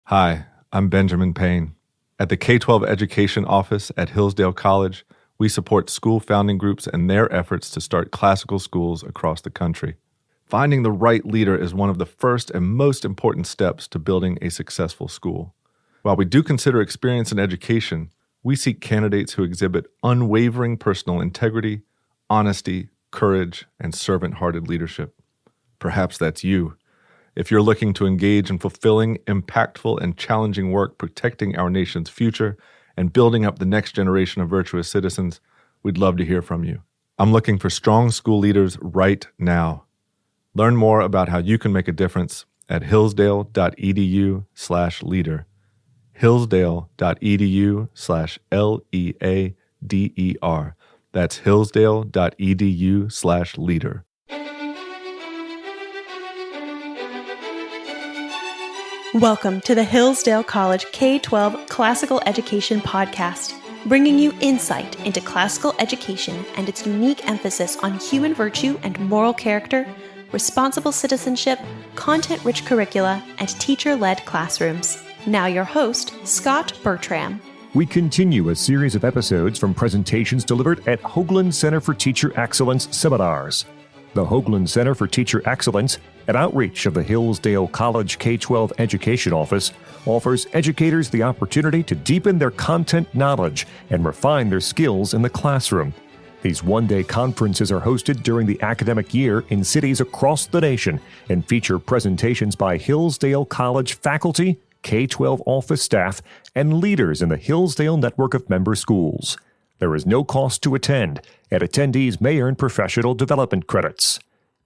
Hi, I'm Benjamin Payne. At the K-12 Education Office at Hillsdale College, we support school founding groups and their efforts to start classical schools across the country. Finding the right leader is one of the first and most important steps to building a successful school. While we do consider experience in education, we seek candidates who exhibit unwavering personal integrity, honesty, courage, and servant-hearted leadership. Perhaps that's you. If you're looking to engage in fulfilling, impactful, and challenging work protecting our nation's future and building up the next generation of virtuous citizens, we'd love to hear from you. I'm looking for strong school leaders right now. Learn more about how you can make a difference at hillsdale.edu/leader. hillsdale.edu/LEADER. That's hillsdale.edu/leader. Welcome to the Hillsdale College K-12 Classical Education Podcast, bringing you insight into classical education and its unique emphasis on human virtue and moral character, responsible citizenship, content-rich curricula, and teacher-led classrooms. Now your host, Scott Bertram. We continue a series of episodes from presentations delivered at Hoogland Center for Teacher Excellence seminars. The Hoogland Center for Teacher Excellence, an outreach of the Hillsdale College K-12 Education Office, offers educators the opportunity to deepen their content knowledge and refine their skills in the classroom. These one-day conferences are hosted during the academic year in cities across the nation and feature presentations by Hillsdale College faculty, K-12 office staff, and leaders in the Hillsdale network of member schools. There is no cost to attend, and attendees may earn professional development credits.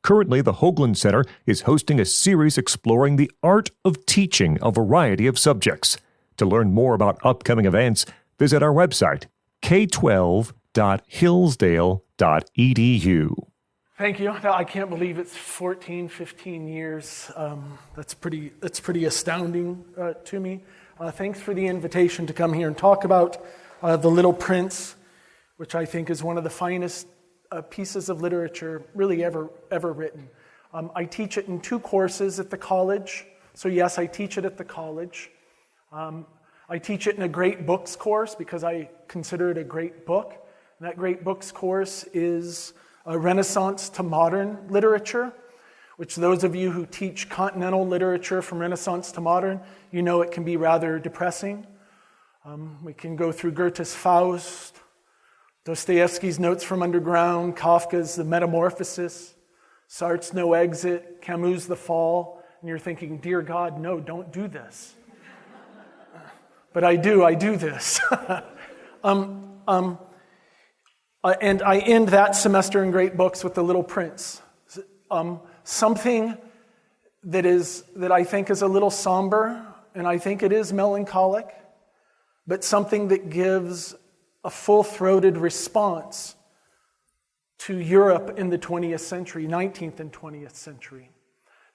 Currently, the Hoogland Center is hosting a series exploring the art of teaching a variety of subjects. To learn more about upcoming events, visit our website, k12.hillsdale.edu. Thank you. I can't believe it's 14, 15 years. That's pretty astounding to me. Thanks for the invitation to come here and talk about The Little Prince, which I think is one of the finest pieces of literature really ever written. I teach it in 2 courses at the college. So yes, I teach it at the college. I teach it in a great books course because I consider it a great book. And that great books course is Renaissance to modern literature, which those of you who teach continental literature from Renaissance to modern, you know it can be rather depressing. We can go through Goethe's Faust, Dostoevsky's Notes from Underground, Kafka's The Metamorphosis, Sartre's No Exit, Camus' The Fall, and you're thinking, dear God, no, don't do this. But I do this. And I end that semester in great books with The Little Prince. Something that I think is a little somber, and I think it is melancholic, but something that gives a full-throated response to Europe in the 20th century, 19th and 20th century.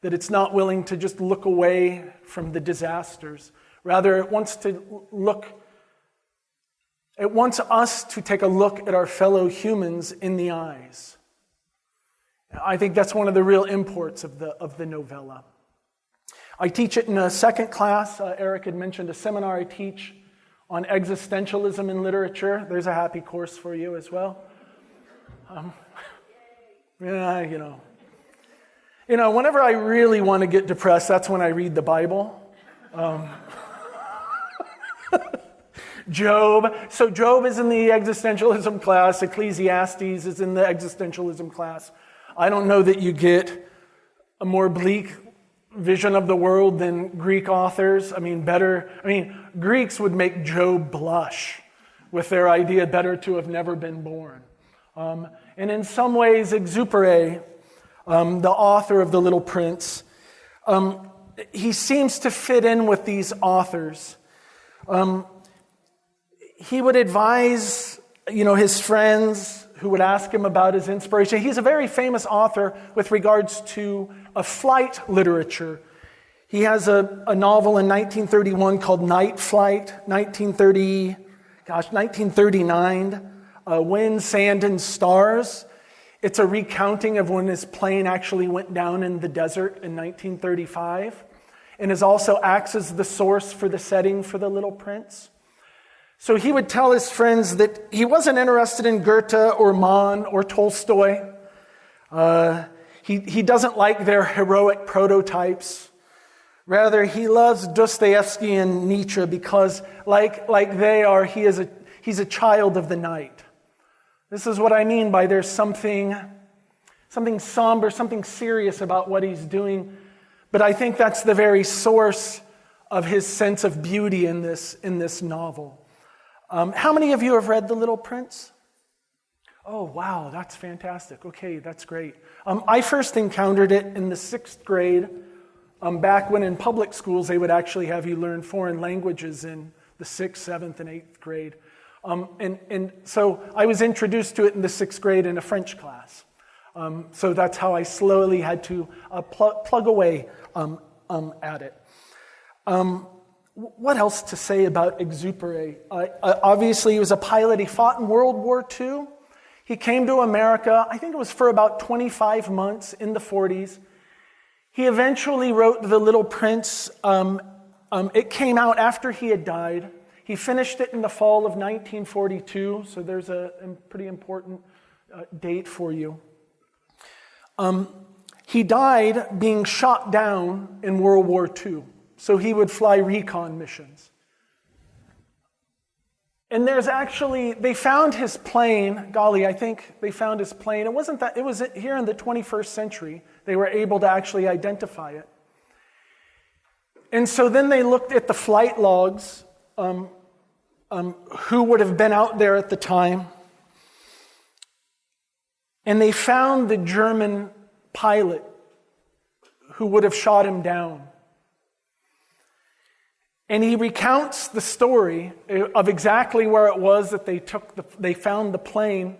That it's not willing to just look away from the disasters. Rather, it wants us to take a look at our fellow humans in the eyes. I think that's one of the real imports of the novella. I teach it in a second class. Eric had mentioned a seminar I teach on existentialism in literature. There's a happy course for you as well. Whenever I really want to get depressed, that's when I read the Bible. Job. So Job is in the existentialism class. Ecclesiastes is in the existentialism class. I don't know that you get a more bleak vision of the world than Greek authors. Greeks would make Job blush with their idea better to have never been born. And in some ways, Exupéry, the author of The Little Prince, he seems to fit in with these authors. He would advise, his friends who would ask him about his inspiration. He's a very famous author with regards to flight literature. He has a novel in 1931 called Night Flight, 1939, Wind, Sand, and Stars. It's a recounting of when his plane actually went down in the desert in 1935. and also acts as the source for the setting for The Little Prince. So he would tell his friends that he wasn't interested in Goethe or Mann or Tolstoy. He doesn't like their heroic prototypes. Rather, he loves Dostoevsky and Nietzsche because, like they are, he's a child of the night. This is what I mean by there's something somber, something serious about what he's doing. But I think that's the very source of his sense of beauty in this novel. How many of you have read The Little Prince? Oh, wow, that's fantastic. Okay, that's great. I first encountered it in the 6th grade, back when in public schools they would actually have you learn foreign languages in the 6th, 7th, and 8th grade. And so I was introduced to it in the 6th grade in a French class. So that's how I slowly had to plug away at it. What else to say about Exupéry? Obviously, he was a pilot. He fought in World War II. He came to America, I think it was for about 25 months in the 40s. He eventually wrote The Little Prince. It came out after he had died. He finished it in the fall of 1942, so there's a pretty important date for you. He died being shot down in World War II. So he would fly recon missions. And they found his plane. Golly, I think they found his plane. It was here in the 21st century. They were able to actually identify it. And so then they looked at the flight logs, who would have been out there at the time. And they found the German pilot who would have shot him down. And he recounts the story of exactly where it was that they found the plane.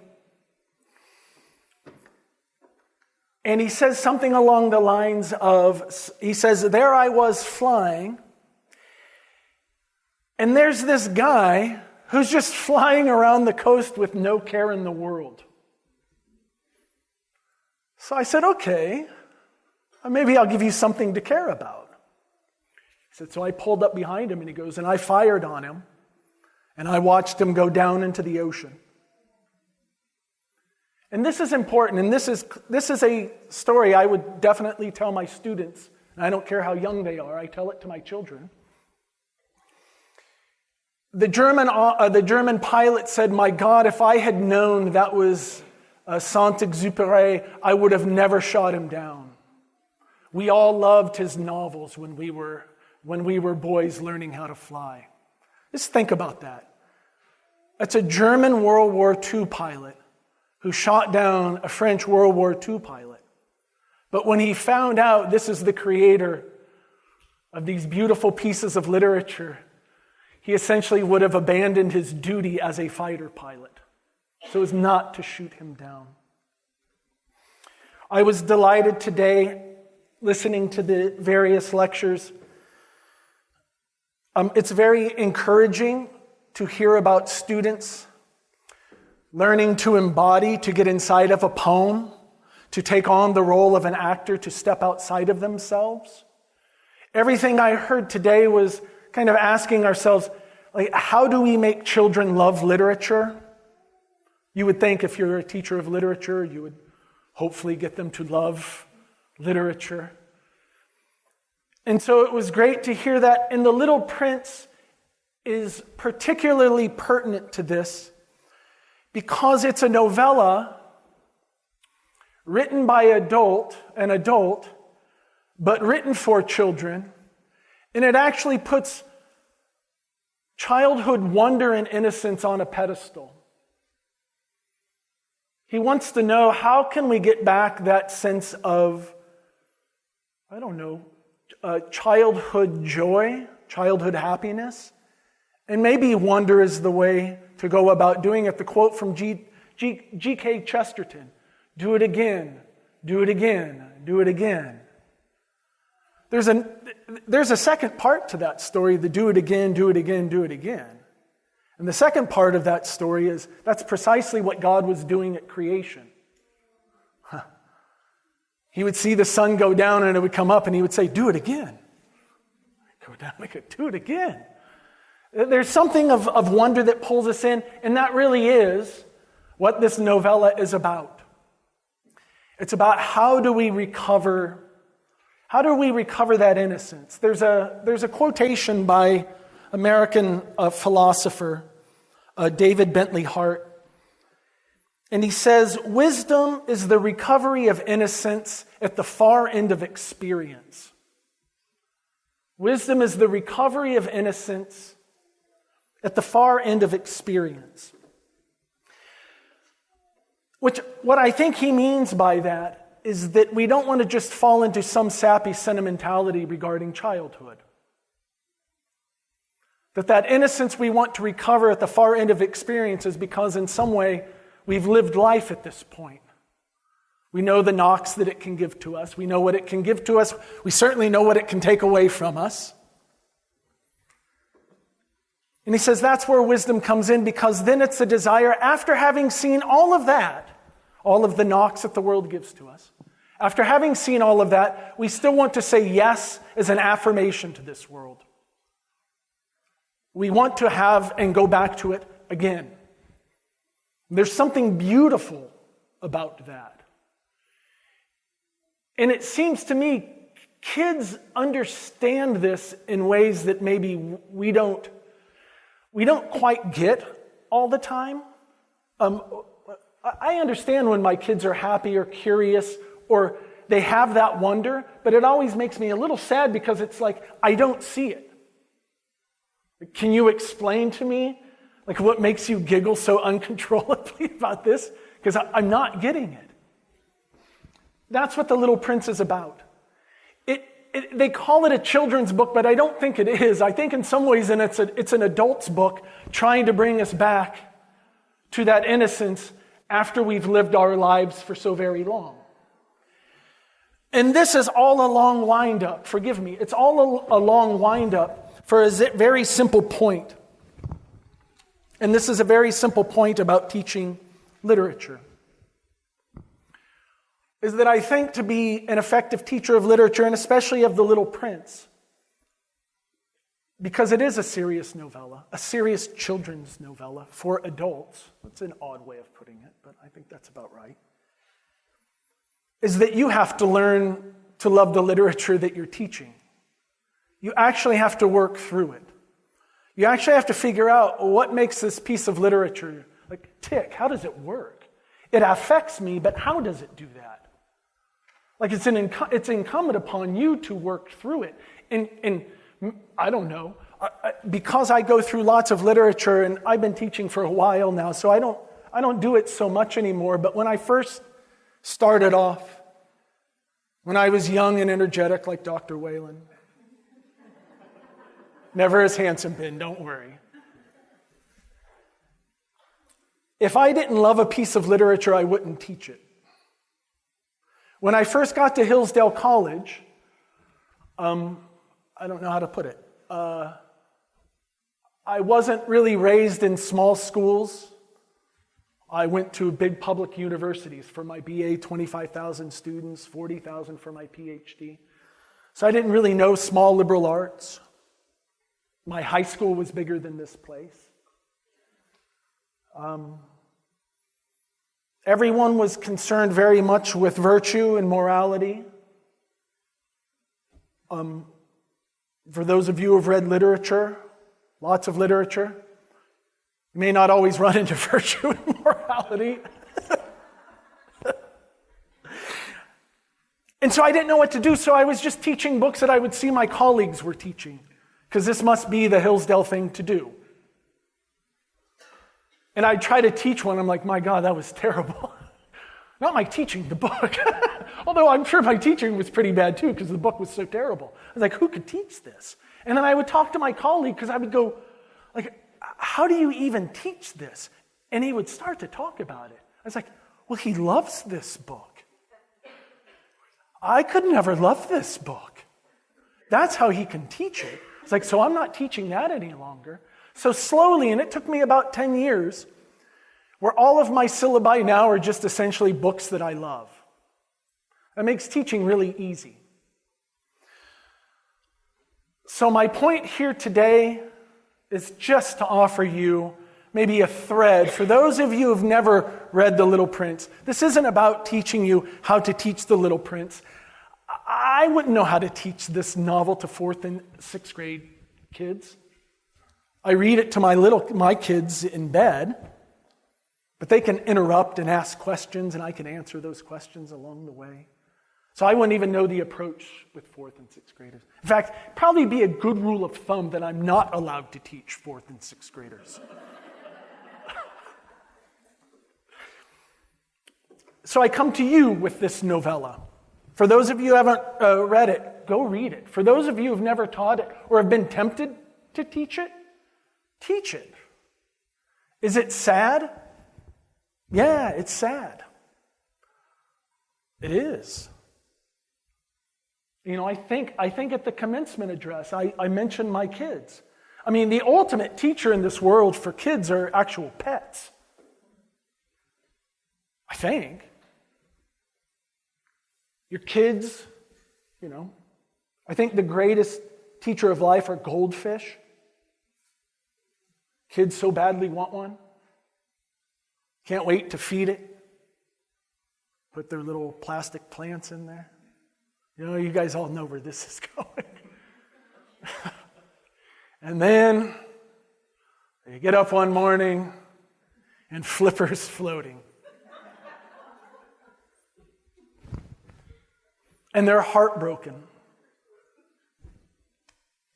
And he says something along the lines of, he says, there I was flying, and there's this guy who's just flying around the coast with no care in the world. So I said, okay, maybe I'll give you something to care about. So I pulled up behind him, and he goes, and I fired on him, and I watched him go down into the ocean. And this is important, and this is a story I would definitely tell my students, and I don't care how young they are, I tell it to my children. The German pilot said, my God, if I had known that was Saint-Exupéry, I would have never shot him down. We all loved his novels when we were boys learning how to fly. Just think about that. It's a German World War II pilot who shot down a French World War II pilot. But when he found out this is the creator of these beautiful pieces of literature, he essentially would have abandoned his duty as a fighter pilot so as not to shoot him down. I was delighted today listening to the various lectures. It's very encouraging to hear about students learning to embody, to get inside of a poem, to take on the role of an actor, to step outside of themselves. Everything I heard today was kind of asking ourselves, like, how do we make children love literature? You would think if you're a teacher of literature, you would hopefully get them to love literature. And so it was great to hear that. And The Little Prince is particularly pertinent to this because it's a novella written by an adult, but written for children. And it actually puts childhood wonder and innocence on a pedestal. He wants to know, how can we get back that sense of, childhood joy, childhood happiness? And maybe wonder is the way to go about doing it. The quote from G.K. Chesterton, do it again, do it again, do it again. There's a second part to that story, the do it again, do it again, do it again. And the second part of that story is that's precisely what God was doing at creation. He would see the sun go down and it would come up and he would say, do it again. Go down and go, do it again. There's something of wonder that pulls us in, and that really is what this novella is about. It's about how do we recover that innocence. There's a quotation by American philosopher David Bentley Hart, and he says, "Wisdom is the recovery of innocence at the far end of experience." Wisdom is the recovery of innocence at the far end of experience. What I think he means by that is that we don't want to just fall into some sappy sentimentality regarding childhood. That innocence we want to recover at the far end of experience is because in some way we've lived life at this point. We know the knocks that it can give to us. We know what it can give to us. We certainly know what it can take away from us. And he says that's where wisdom comes in, because then it's a desire, after having seen all of that, all of the knocks that the world gives to us, after having seen all of that, we still want to say yes as an affirmation to this world. We want to have and go back to it again. There's something beautiful about that. And it seems to me kids understand this in ways that maybe we don't quite get all the time. I understand when my kids are happy or curious or they have that wonder, but it always makes me a little sad because it's like, I don't see it. Can you explain to me what makes you giggle so uncontrollably about this? Because I'm not getting it. That's what The Little Prince is about. They call it a children's book, but I don't think it is. I think in some ways it's an adult's book trying to bring us back to that innocence after we've lived our lives for so very long. And this is all a long wind-up. Forgive me. It's all a long wind-up for a very simple point. And this is a very simple point about teaching literature. Is that I think to be an effective teacher of literature, and especially of The Little Prince, because it is a serious novella, a serious children's novella for adults. That's an odd way of putting it, but I think that's about right. Is that you have to learn to love the literature that you're teaching. You actually have to work through it. You actually have to figure out what makes this piece of literature tick. How does it work? It affects me, but how does it do that? It's incumbent upon you to work through it. And I don't know, because I go through lots of literature, and I've been teaching for a while now, so I don't do it so much anymore. But when I first started off, when I was young and energetic like Dr. Whalen, never as handsome been, don't worry. If I didn't love a piece of literature, I wouldn't teach it. When I first got to Hillsdale College, I don't know how to put it. I wasn't really raised in small schools. I went to big public universities for my BA, 25,000 students, 40,000 for my PhD. So I didn't really know small liberal arts. My high school was bigger than this place. Everyone was concerned very much with virtue and morality. For those of you who have read literature, lots of literature, you may not always run into virtue and morality. And so I didn't know what to do, so I was just teaching books that I would see my colleagues were teaching, because this must be the Hillsdale thing to do. And I'd try to teach one, I'm like, my God, that was terrible. Not my teaching, the book. Although I'm sure my teaching was pretty bad too, because the book was so terrible. I was like, who could teach this? And then I would talk to my colleague, because I would go, how do you even teach this? And he would start to talk about it. I was like, well, he loves this book. I could never love this book. That's how he can teach it. It's like, so I'm not teaching that any longer. So slowly, and it took me about 10 years, where all of my syllabi now are just essentially books that I love. That makes teaching really easy. So my point here today is just to offer you maybe a thread. For those of you who've never read The Little Prince, this isn't about teaching you how to teach The Little Prince. I wouldn't know how to teach this novel to 4th and 6th grade kids. I read it to my kids in bed, but they can interrupt and ask questions, and I can answer those questions along the way. So I wouldn't even know the approach with 4th and 6th graders. In fact, probably be a good rule of thumb that I'm not allowed to teach 4th and 6th graders. So I come to you with this novella. For those of you who haven't read it, go read it. For those of you who've never taught it or have been tempted to teach it, teach it. Is it sad? Yeah, it's sad. It is. You know, I think at the commencement address, I mentioned my kids. I mean, the ultimate teacher in this world for kids are actual pets. I think. Your kids, you know, I think the greatest teacher of life are goldfish. Kids so badly want one. Can't wait to feed it. Put their little plastic plants in there. You know, you guys all know where this is going. And then you get up one morning and Flipper's floating. And they're heartbroken.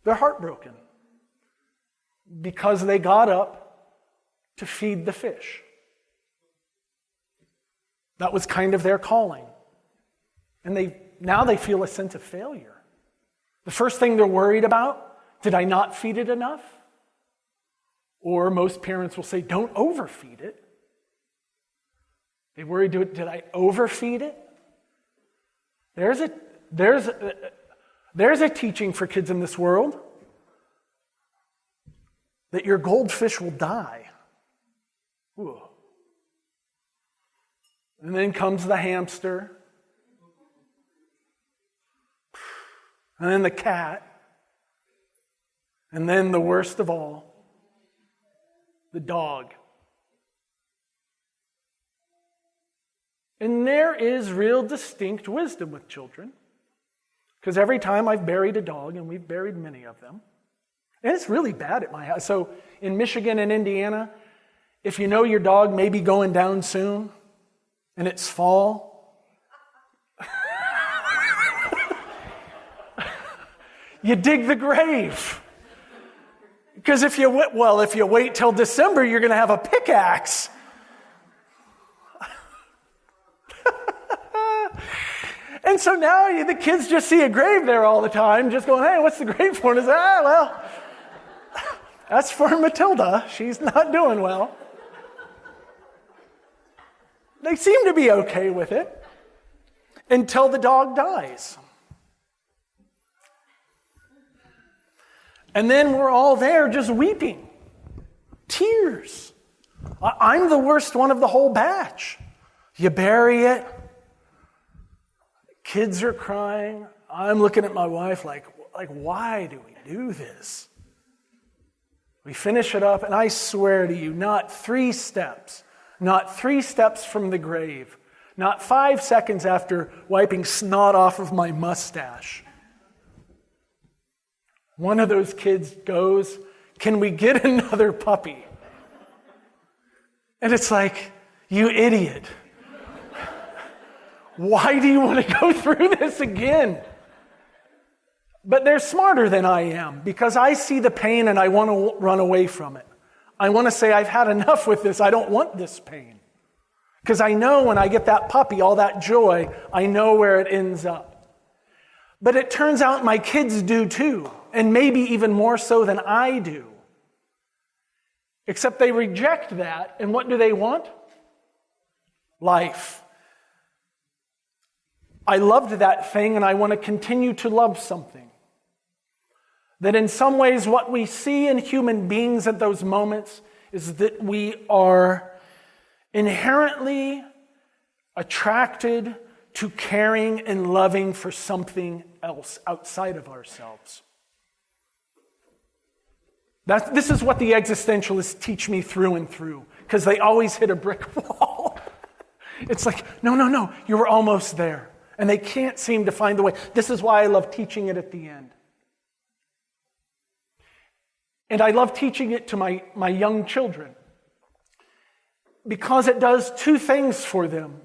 They're heartbroken because they got up to feed the fish. That was kind of their calling. And now they feel a sense of failure. The first thing they're worried about, did I not feed it enough? Or most parents will say, don't overfeed it. They worry, did I overfeed it? There's a teaching for kids in this world that your goldfish will die. Ooh. And then comes the hamster. And then the cat. And then the worst of all, the dog. And there is real distinct wisdom with children. Because every time I've buried a dog, and we've buried many of them, and it's really bad at my house. So in Michigan and Indiana, if you know your dog may be going down soon, and it's fall, you dig the grave. Because if you wait till December, you're going to have a pickaxe. And so now the kids just see a grave there all the time, just going, hey, what's the grave for? And it's, well, that's for Matilda. She's not doing well. They seem to be okay with it until the dog dies. And then we're all there just weeping. Tears. I'm the worst one of the whole batch. You bury it. Kids are crying. I'm looking at my wife like, why do we do this? We finish it up, and I swear to you, not 3 steps from the grave, not 5 seconds after wiping snot off of my mustache, one of those kids goes, can we get another puppy? And it's like, you idiot. Why do you want to go through this again? But they're smarter than I am because I see the pain and I want to run away from it. I want to say, I've had enough with this. I don't want this pain. Because I know when I get that puppy, all that joy, I know where it ends up. But it turns out my kids do too, and maybe even more so than I do. Except they reject that, and what do they want? Life. I loved that thing, and I want to continue to love something. That in some ways, what we see in human beings at those moments is that we are inherently attracted to caring and loving for something else outside of ourselves. This is what the existentialists teach me through and through, because they always hit a brick wall. It's like, no, you were almost there. And they can't seem to find the way. This is why I love teaching it at the end. And I love teaching it to my young children, because it does two things for them.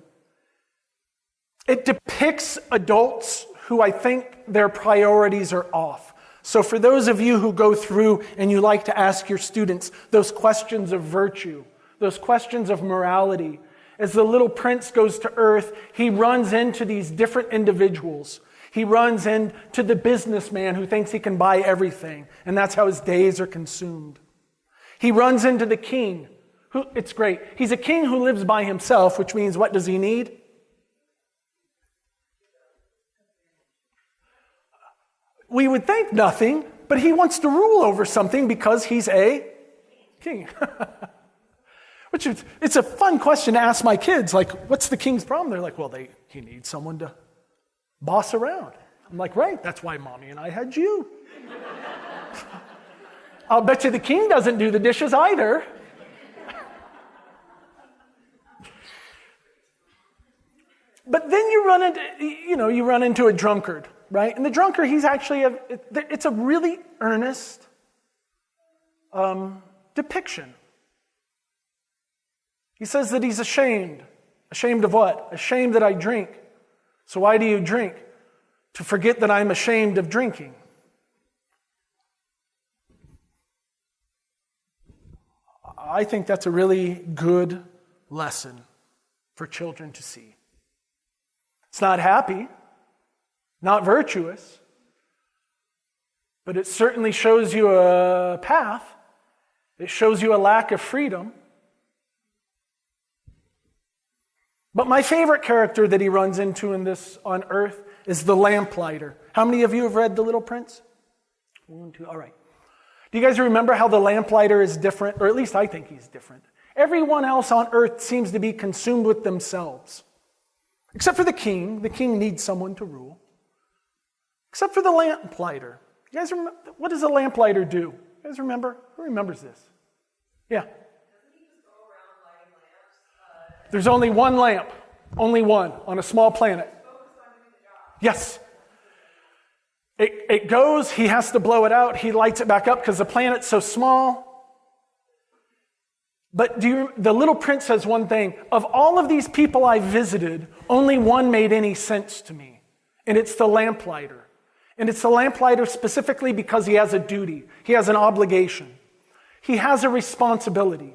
It depicts adults who I think their priorities are off. So for those of you who go through and you like to ask your students those questions of virtue, those questions of morality, as the little prince goes to earth, he runs into these different individuals. He runs into the businessman who thinks he can buy everything, and that's how his days are consumed. He runs into the king. It's great. He's a king who lives by himself, which means what does he need? We would think nothing, but he wants to rule over something because he's a king. Which it's a fun question to ask my kids, like, what's the king's problem? They're like, well, he needs someone to boss around. I'm like, right, that's why Mommy and I had you. I'll bet you the king doesn't do the dishes either. But then you run into a drunkard, right? And the drunkard, he's actually, it's a really earnest depiction. He says that he's ashamed. Ashamed of what? Ashamed that I drink. So why do you drink? To forget that I'm ashamed of drinking. I think that's a really good lesson for children to see. It's not happy, not virtuous, but it certainly shows you a path. It shows you a lack of freedom. But my favorite character that he runs into in this on earth is the lamplighter. How many of you have read The Little Prince? 1, 2, all right. Do you guys remember how the lamplighter is different? Or at least I think he's different. Everyone else on earth seems to be consumed with themselves. Except for the king. The king needs someone to rule. Except for the lamplighter. You guys remember, what does a lamplighter do? You guys remember? Who remembers this? Yeah. There's only one lamp. Only one on a small planet. Yes. It goes, he has to blow it out, he lights it back up because the planet's so small. But the little prince says one thing, of all of these people I visited, only one made any sense to me, and it's the lamplighter. And it's the lamplighter specifically because he has a duty, he has an obligation, he has a responsibility.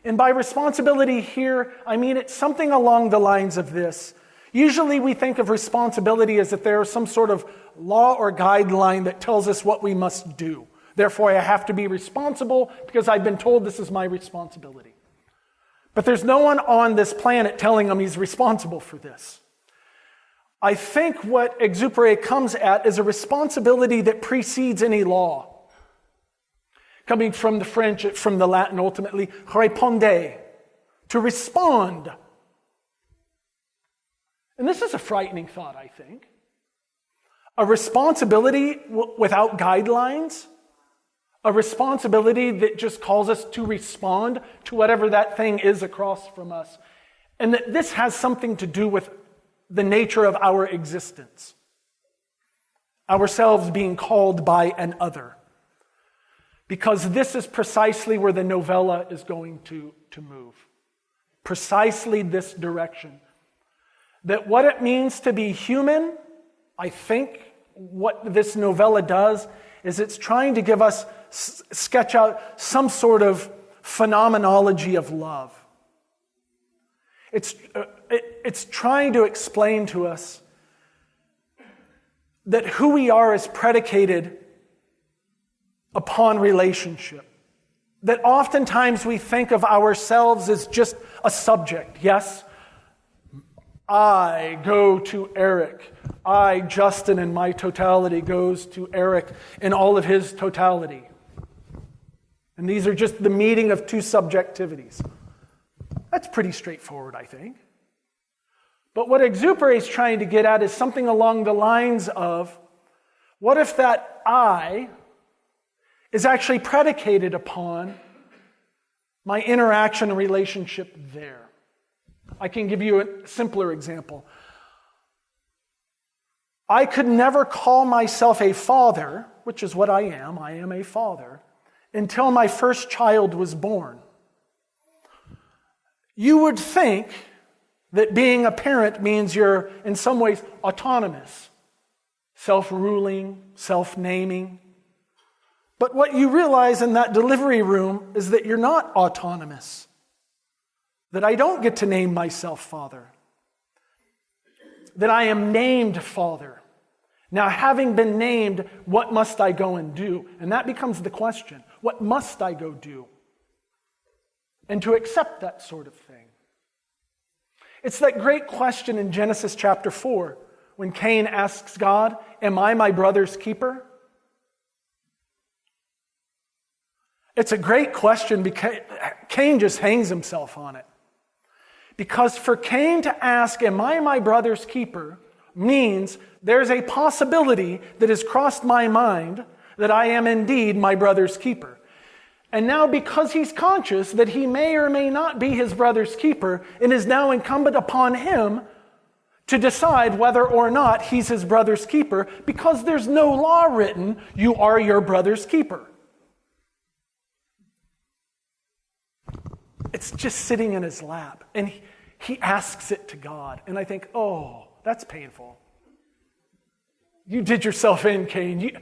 And by responsibility here, I mean it's something along the lines of this. Usually we think of responsibility as if there is some sort of law or guideline that tells us what we must do. Therefore, I have to be responsible because I've been told this is my responsibility. But there's no one on this planet telling him he's responsible for this. I think what Exupéry comes at is a responsibility that precedes any law. Coming from the French, from the Latin ultimately, répondre, to respond. And this is a frightening thought, I think. A responsibility without guidelines. A responsibility that just calls us to respond to whatever that thing is across from us. And that this has something to do with the nature of our existence. Ourselves being called by an other. Because this is precisely where the novella is going to move. Precisely this direction. That what it means to be human, I think what this novella does is it's trying to give us, sketch out some sort of phenomenology of love. It's trying to explain to us that who we are is predicated upon relationship. That oftentimes we think of ourselves as just a subject. Yes, I go to Eric. I, Justin, in my totality, goes to Eric in all of his totality. And these are just the meeting of two subjectivities. That's pretty straightforward, I think. But what Exupéry is trying to get at is something along the lines of, what if that I is actually predicated upon my interaction and relationship there. I can give you a simpler example. I could never call myself a father, which is what I am a father, until my first child was born. You would think that being a parent means you're, in some ways, autonomous, self-ruling, self-naming. But what you realize in that delivery room is that you're not autonomous, that I don't get to name myself father, that I am named father. Now, having been named, what must I go and do? And that becomes the question. What must I go do? And to accept that sort of thing. It's that great question in Genesis chapter 4, when Cain asks God, "Am I my brother's keeper?" It's a great question because Cain just hangs himself on it. Because for Cain to ask, "Am I my brother's keeper?" means there's a possibility that has crossed my mind that I am indeed my brother's keeper. And now because he's conscious that he may or may not be his brother's keeper, it is now incumbent upon him to decide whether or not he's his brother's keeper, because there's no law written, "You are your brother's keeper." It's just sitting in his lap, and he asks it to God. And I think, oh, that's painful. You did yourself in, Cain.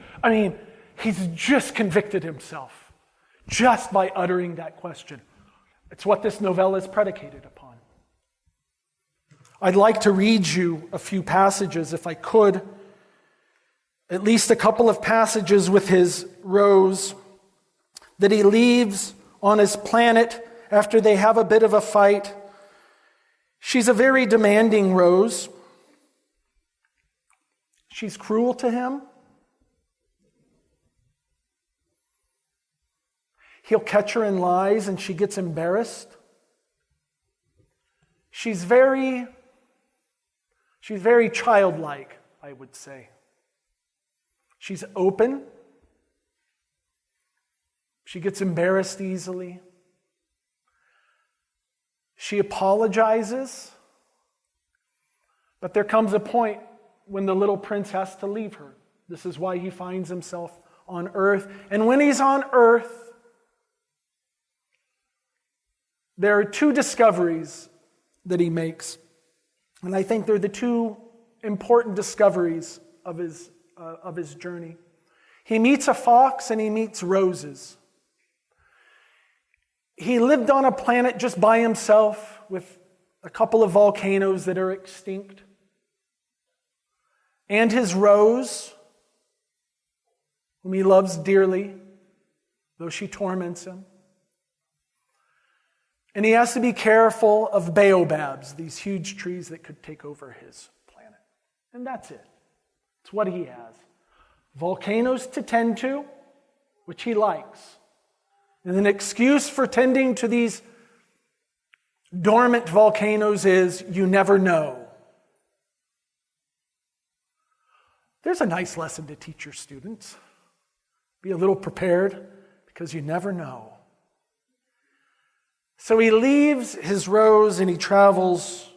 He's just convicted himself just by uttering that question. It's what this novella is predicated upon. I'd like to read you a few passages, if I could. At least a couple of passages with his Rose that he leaves on his planet after they have a bit of a fight. She's a very demanding Rose. She's cruel to him. He'll catch her in lies and she gets embarrassed. She's very childlike, I would say. She's open. She gets embarrassed easily. She apologizes. But there comes a point when the little prince has to leave her. This is why he finds himself on earth. And when he's on earth, there are two discoveries that he makes. And I think they're the two important discoveries of his journey. He meets a fox and he meets roses. He lived on a planet just by himself with a couple of volcanoes that are extinct. And his rose, whom he loves dearly, though she torments him. And he has to be careful of baobabs, these huge trees that could take over his planet. And that's it. It's what he has. Volcanoes to tend to, which he likes. And an excuse for tending to these dormant volcanoes is you never know. There's a nice lesson to teach your students. Be a little prepared because you never know. So he leaves his rose and he travels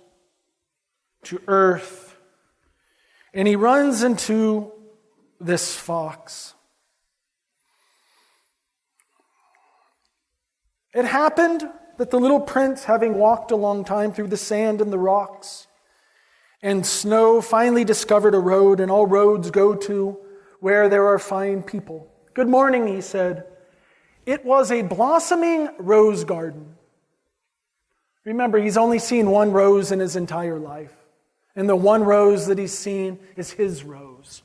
to Earth. And he runs into this fox. It happened that the little prince, having walked a long time through the sand and the rocks and snow, finally discovered a road, and all roads go to where there are fine people. "Good morning," he said. It was a blossoming rose garden. Remember, he's only seen one rose in his entire life. And the one rose that he's seen is his rose.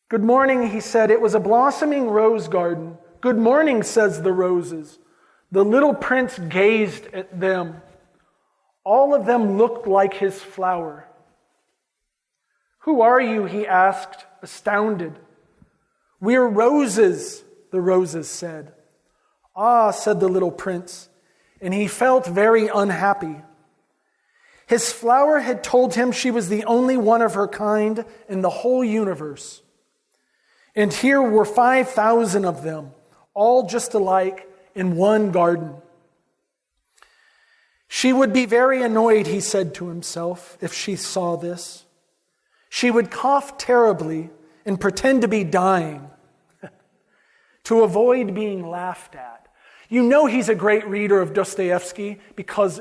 "Good morning," he said. It was a blossoming rose garden. "Good morning," says the roses. The little prince gazed at them. All of them looked like his flower. "Who are you?" he asked, astounded. "We're roses," the roses said. "Ah," said the little prince, and he felt very unhappy. His flower had told him she was the only one of her kind in the whole universe. And here were 5,000 of them, all just alike in one garden. She would be very annoyed, he said to himself, if she saw this. She would cough terribly and pretend to be dying to avoid being laughed at. You know he's a great reader of Dostoevsky because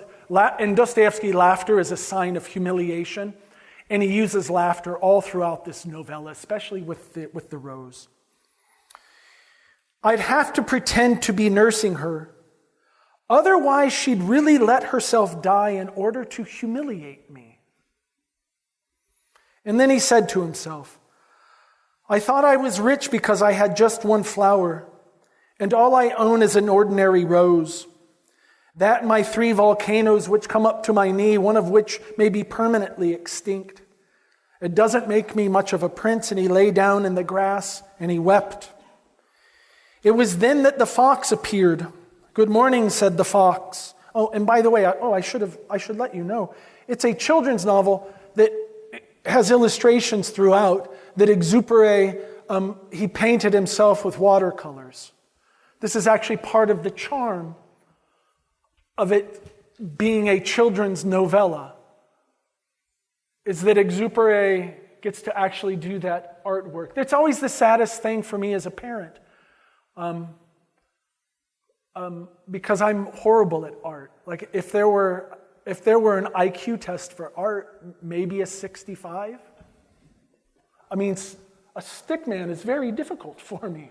in Dostoevsky, laughter is a sign of humiliation, and he uses laughter all throughout this novella, especially with the rose. I'd have to pretend to be nursing her. Otherwise, she'd really let herself die in order to humiliate me. And then he said to himself, I thought I was rich because I had just one flower, and all I own is an ordinary rose. That and my 3 volcanoes which come up to my knee, one of which may be permanently extinct. It doesn't make me much of a prince. And he lay down in the grass and he wept. It was then that the fox appeared. Good morning, said the fox. Oh, and by the way, I should let you know, it's a children's novel that has illustrations throughout that Exupéry, he painted himself with watercolors. This is actually part of the charm of it being a children's novella, is that Exupéry gets to actually do that artwork. That's always the saddest thing for me as a parent, because I'm horrible at art. Like if there were an IQ test for art, maybe a 65. I mean, a stickman is very difficult for me.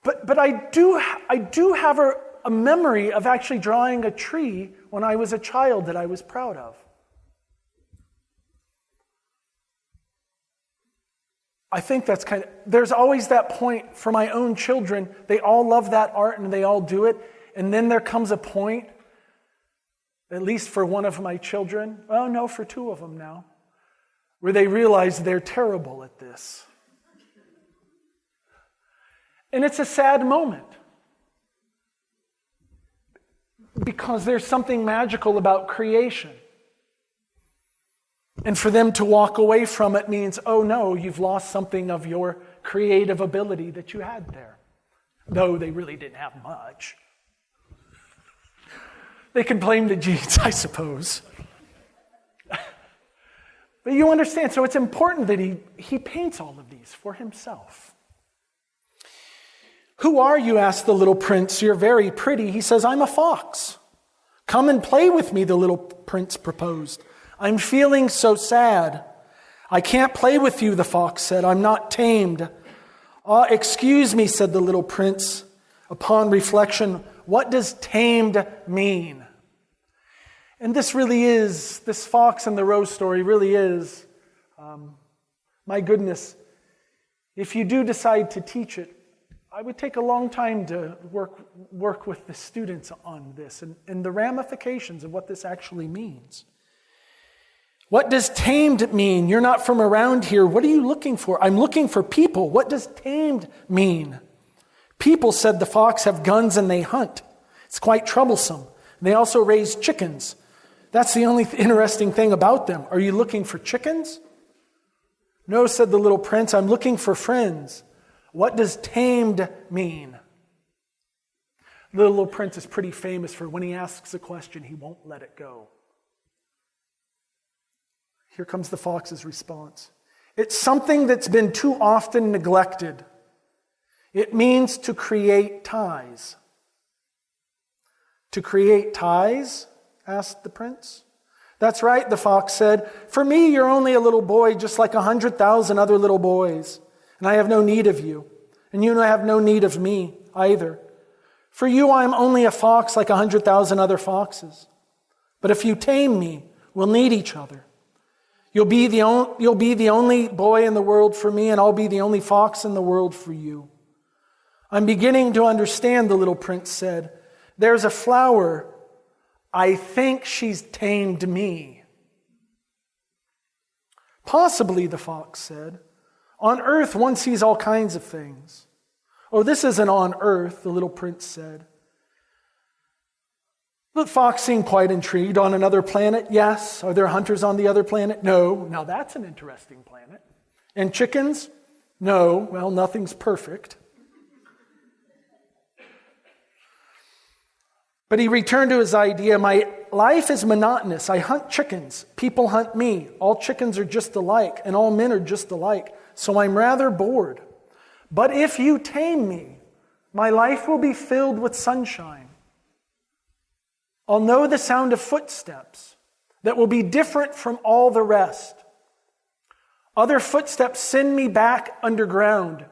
But I do have a memory of actually drawing a tree when I was a child that I was proud of. I think that's there's always that point for my own children. They all love that art and they all do it. And then there comes a point, at least for one of my children, for 2 of them now, where they realize they're terrible at this. And it's a sad moment, because there's something magical about creation. And for them to walk away from it means, oh no, you've lost something of your creative ability that you had there. Though they really didn't have much. They can blame the genes, I suppose. But you understand, so it's important that he paints all of these for himself. Who are you? Asked the little prince. You're very pretty. He says, I'm a fox. Come and play with me, the little prince proposed. I'm feeling so sad. I can't play with you, the fox said. I'm not tamed. Excuse me, said the little prince. Upon reflection, what does tamed mean? And this fox and the rose story really is, my goodness, if you do decide to teach it, I would take a long time to work with the students on this and the ramifications of what this actually means. What does tamed mean? You're not from around here. What are you looking for? I'm looking for people. What does tamed mean? People, said the fox, have guns and they hunt. It's quite troublesome. They also raise chickens. That's the only interesting thing about them. Are you looking for chickens? No, said the little prince, I'm looking for friends. What does tamed mean? The little prince is pretty famous for when he asks a question, he won't let it go. Here comes the fox's response. It's something that's been too often neglected. It means to create ties. To create ties? Asked the prince. That's right, the fox said. For me, you're only a little boy, just like 100,000 other little boys. And I have no need of you. And you have no need of me either. For you, I'm only a fox like 100,000 other foxes. But if you tame me, we'll need each other. You'll be the only boy in the world for me, and I'll be the only fox in the world for you. I'm beginning to understand, the little prince said. There's a flower. I think she's tamed me. Possibly, the fox said. On earth, one sees all kinds of things. Oh, this isn't on earth, the little prince said. The fox seemed quite intrigued. On another planet? Yes. Are there hunters on the other planet? No. Now that's an interesting planet. And chickens? No. Well, nothing's perfect. But he returned to his idea. My life is monotonous. I hunt chickens. People hunt me. All chickens are just alike, and all men are just alike. So I'm rather bored. But if you tame me, my life will be filled with sunshine. I'll know the sound of footsteps that will be different from all the rest. Other footsteps send me back underground.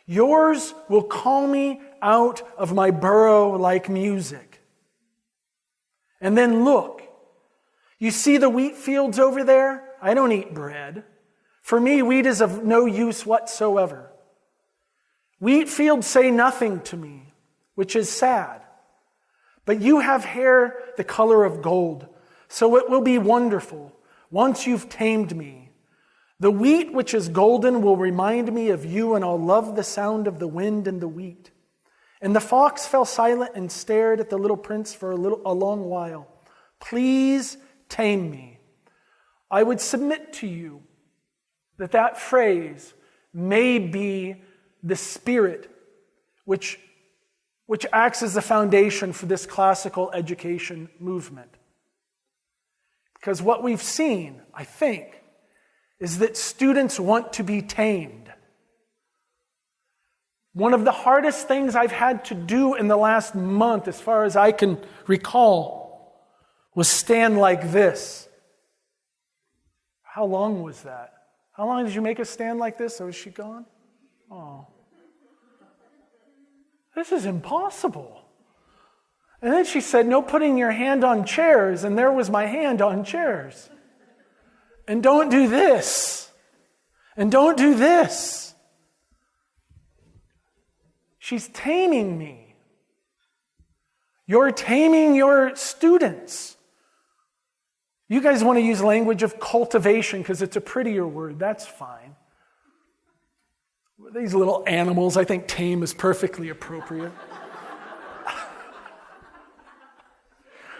Yours will call me out of my burrow like music. And then look, you see the wheat fields over there? I don't eat bread. For me, wheat is of no use whatsoever. Wheat fields say nothing to me, which is sad. But you have hair the color of gold, so it will be wonderful once you've tamed me. The wheat which is golden will remind me of you, and I'll love the sound of the wind and the wheat. And the fox fell silent and stared at the little prince for a long while. Please tame me. I would submit to you that phrase may be the spirit which acts as the foundation for this classical education movement. Because what we've seen, I think, is that students want to be tamed. One of the hardest things I've had to do in the last month, as far as I can recall, was stand like this. How long was that? How long did you make us stand like this? Oh, is she gone? Oh. This is impossible. And then she said, no putting your hand on chairs, and there was my hand on chairs. And don't do this. And don't do this. She's taming me. You're taming your students. You guys want to use language of cultivation because it's a prettier word. That's fine. These little animals, I think tame is perfectly appropriate.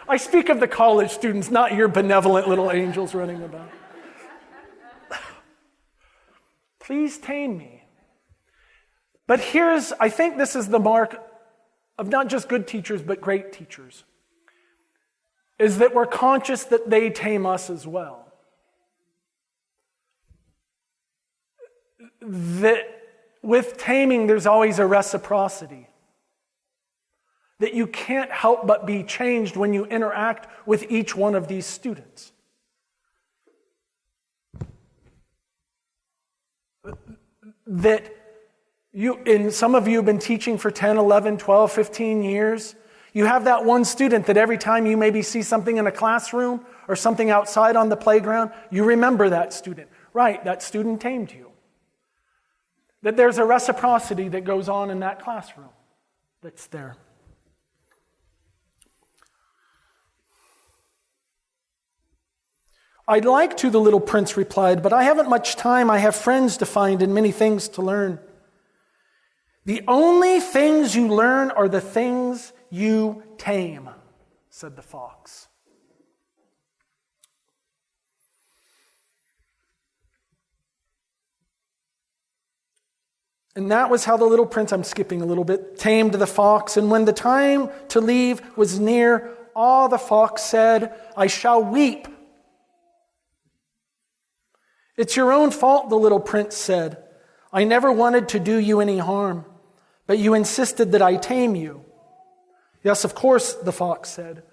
I speak of the college students, not your benevolent little angels running about. Please tame me. But I think this is the mark of not just good teachers, but great teachers, is that we're conscious that they tame us as well. That with taming, there's always a reciprocity. That you can't help but be changed when you interact with each one of these students. That some of you have been teaching for 10, 11, 12, 15 years. You have that one student that every time you maybe see something in a classroom or something outside on the playground, you remember that student. Right, that student tamed you. That there's a reciprocity that goes on in that classroom that's there. I'd like to, the little prince replied, but I haven't much time. I have friends to find and many things to learn. The only things you learn are the things you tame, said the fox. And that was how the little prince, I'm skipping a little bit, tamed the fox. And when the time to leave was near, the fox said, I shall weep. It's your own fault, the little prince said. I never wanted to do you any harm, but you insisted that I tame you. Yes, of course, the fox said.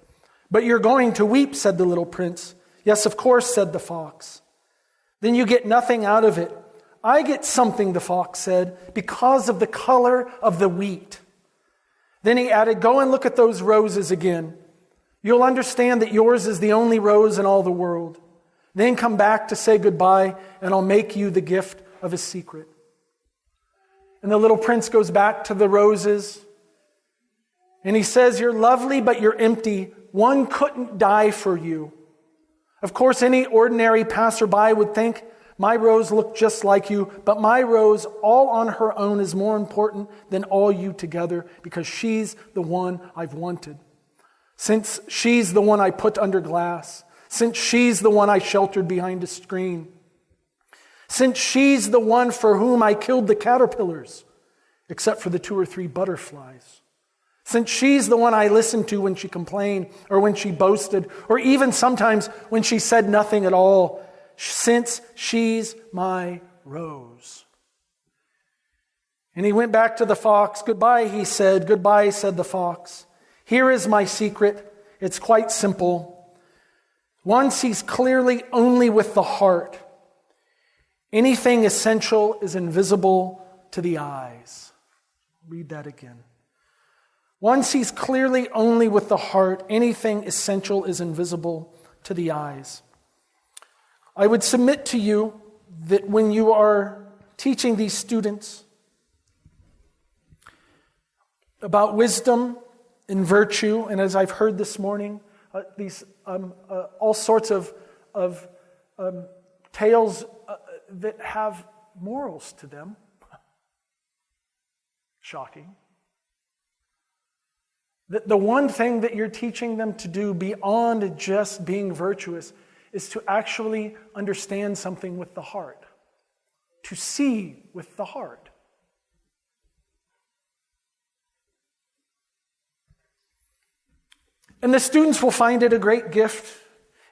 But you're going to weep, said the little prince. Yes, of course, said the fox. Then you get nothing out of it. I get something, the fox said, because of the color of the wheat. Then he added, go and look at those roses again. You'll understand that yours is the only rose in all the world. Then come back to say goodbye, and I'll make you the gift of a secret. And the little prince goes back to the roses, and he says, you're lovely, but you're empty. One couldn't die for you. Of course, any ordinary passerby would think, my rose looked just like you, but my rose all on her own is more important than all you together because she's the one I've wanted. since she's the one I put under glass, since she's the one I sheltered behind a screen, since she's the one for whom I killed the caterpillars, except for the 2 or 3 butterflies, since she's the one I listened to when she complained or when she boasted, or even sometimes when she said nothing at all, since she's my rose. And he went back to the fox. Goodbye, he said. Goodbye, said the fox. Here is my secret. It's quite simple. One sees clearly only with the heart. Anything essential is invisible to the eyes. Read that again. One sees clearly only with the heart. Anything essential is invisible to the eyes. I would submit to you that when you are teaching these students about wisdom and virtue, and as I've heard this morning, these all sorts of tales that have morals to them. Shocking. The one thing that you're teaching them to do beyond just being virtuous is to actually understand something with the heart, to see with the heart. And the students will find it a great gift.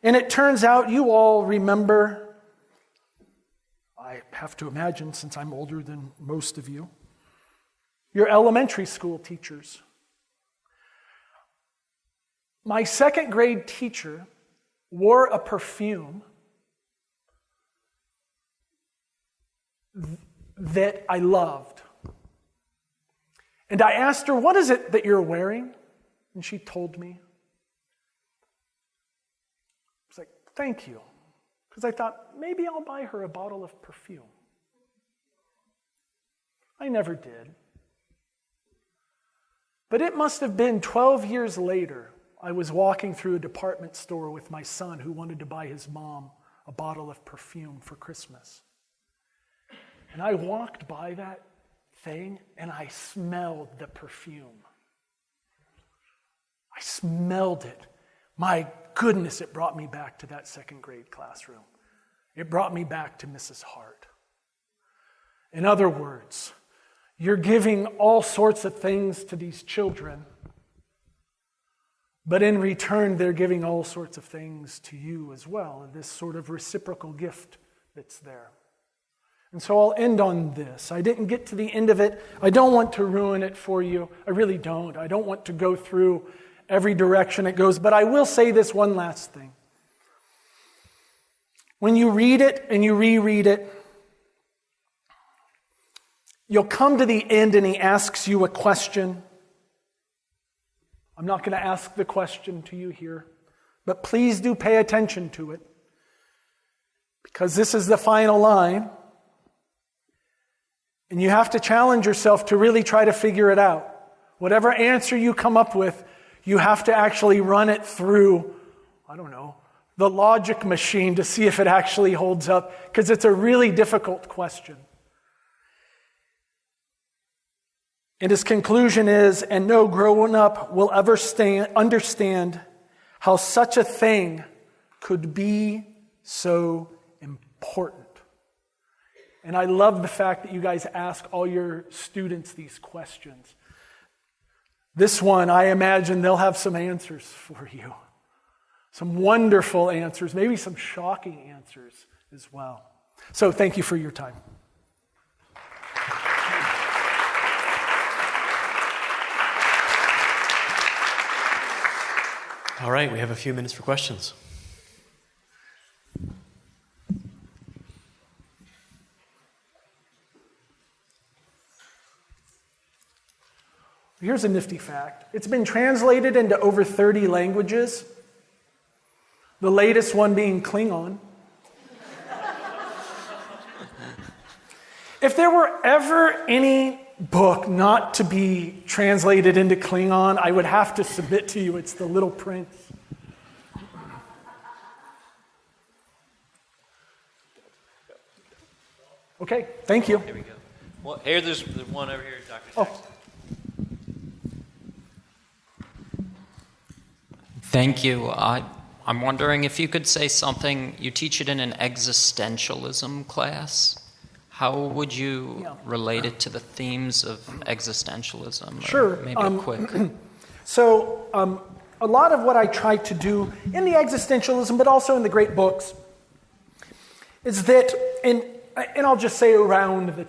And it turns out you all remember, I have to imagine since I'm older than most of you, your elementary school teachers. My 2nd grade teacher wore a perfume that I loved. And I asked her, "What is it that you're wearing?" And she told me. I was like, "Thank you." Because I thought, maybe I'll buy her a bottle of perfume. I never did. But it must have been 12 years later, I was walking through a department store with my son who wanted to buy his mom a bottle of perfume for Christmas. And I walked by that thing and I smelled the perfume. I smelled it. My goodness, it brought me back to that 2nd grade classroom. It brought me back to Mrs. Hart. In other words, you're giving all sorts of things to these children, but in return, they're giving all sorts of things to you as well, this sort of reciprocal gift that's there. And so I'll end on this. I didn't get to the end of it. I don't want to ruin it for you. I really don't. I don't want to go through every direction it goes, but I will say this one last thing. When you read it and you reread it, you'll come to the end and he asks you a question. I'm not going to ask the question to you here, but please do pay attention to it, because this is the final line, and you have to challenge yourself to really try to figure it out. Whatever answer you come up with, you have to actually run it through, the logic machine to see if it actually holds up, because it's a really difficult question. And his conclusion is, and no grown-up will ever understand how such a thing could be so important. And I love the fact that you guys ask all your students these questions. This one, I imagine they'll have some answers for you. Some wonderful answers, maybe some shocking answers as well. So thank you for your time. All right, we have a few minutes for questions. Here's a nifty fact. It's been translated into over 30 languages, the latest one being Klingon. If there were ever any book not to be translated into Klingon, I would have to submit to you it's The Little Prince. Okay, thank you. Here we go. Well, there's one over here, Dr. Jackson. Thank you. I'm wondering if you could say something. You teach it in an existentialism class. How would you relate it to the themes of existentialism? Sure. Maybe a quick. So a lot of what I try to do in the existentialism, but also in the great books, is that, and I'll just say around the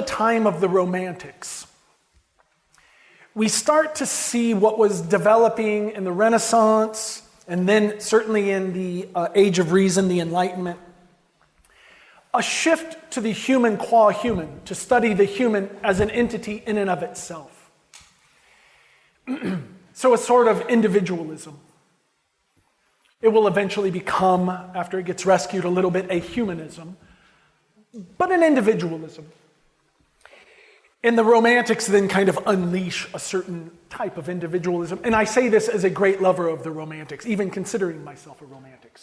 time of the Romantics, we start to see what was developing in the Renaissance, and then certainly in the Age of Reason, the Enlightenment, a shift to the human qua human, to study the human as an entity in and of itself. So a sort of individualism. It will eventually become, after it gets rescued a little bit, a humanism, but an individualism. And the Romantics then kind of unleash a certain type of individualism. And I say this as a great lover of the Romantics, even considering myself a Romantic.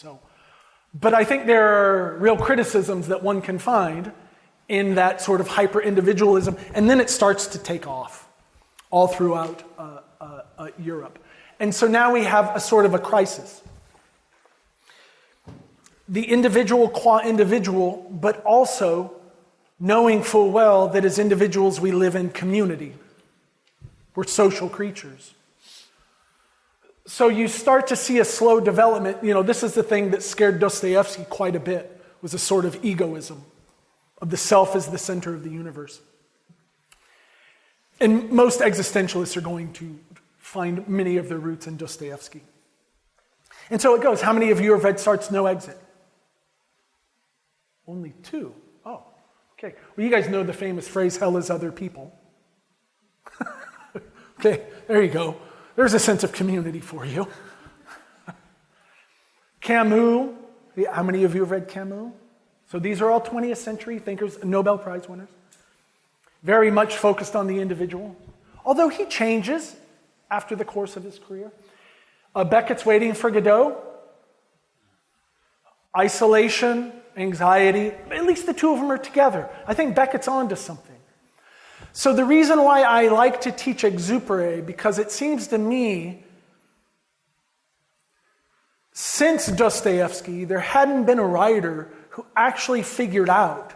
But I think there are real criticisms that one can find in that sort of hyper-individualism, and then it starts to take off all throughout Europe. And so now we have a sort of a crisis. The individual qua individual, but also knowing full well that as individuals we live in community. We're social creatures. So you start to see a slow development. This is the thing that scared Dostoevsky quite a bit, was a sort of egoism of the self as the center of the universe. And most existentialists are going to find many of their roots in Dostoevsky. And so it goes. How many of you have read Sartre's No Exit? Only 2. Oh, okay. Well, you guys know the famous phrase, hell is other people. Okay, there you go. There's a sense of community for you. Camus. How many of you have read Camus? So these are all 20th century thinkers, Nobel Prize winners. Very much focused on the individual. Although he changes after the course of his career. Beckett's Waiting for Godot. Isolation, anxiety, at least the two of them are together. I think Beckett's onto something. So the reason why I like to teach Exupéry, because it seems to me, since Dostoevsky, there hadn't been a writer who actually figured out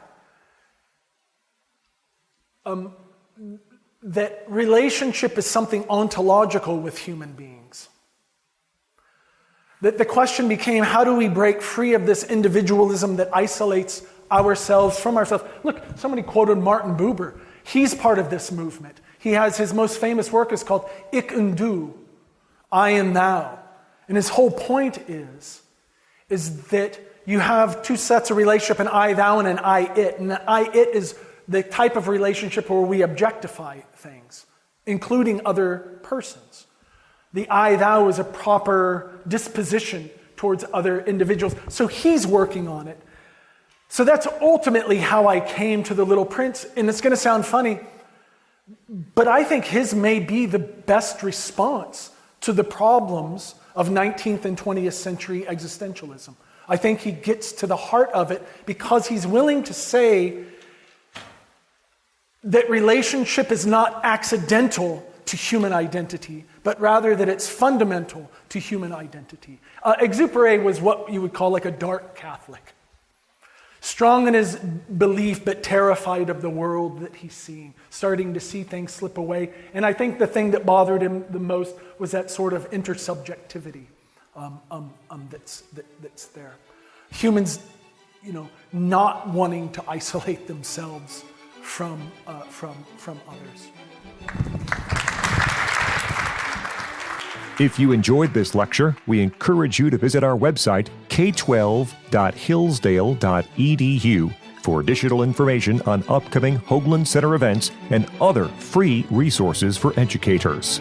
that relationship is something ontological with human beings. That the question became, how do we break free of this individualism that isolates ourselves from ourselves? Look, somebody quoted Martin Buber. He's part of this movement. He has his most famous work is called Ich und Du, I and Thou. And his whole point is that you have two sets of relationship, an I, thou, and an I, it. And an I, it is the type of relationship where we objectify things, including other persons. The I, thou is a proper disposition towards other individuals. So he's working on it. So that's ultimately how I came to The Little Prince. And it's going to sound funny, but I think his may be the best response to the problems of 19th and 20th century existentialism. I think he gets to the heart of it because he's willing to say that relationship is not accidental to human identity, but rather that it's fundamental to human identity. Exupéry was what you would call like a dark Catholic. Strong in his belief, but terrified of the world that he's seeing, starting to see things slip away. And I think the thing that bothered him the most was that sort of intersubjectivity that's there. Humans, not wanting to isolate themselves from others. If you enjoyed this lecture, we encourage you to visit our website, k12.hillsdale.edu, for additional information on upcoming Hoogland Center events and other free resources for educators.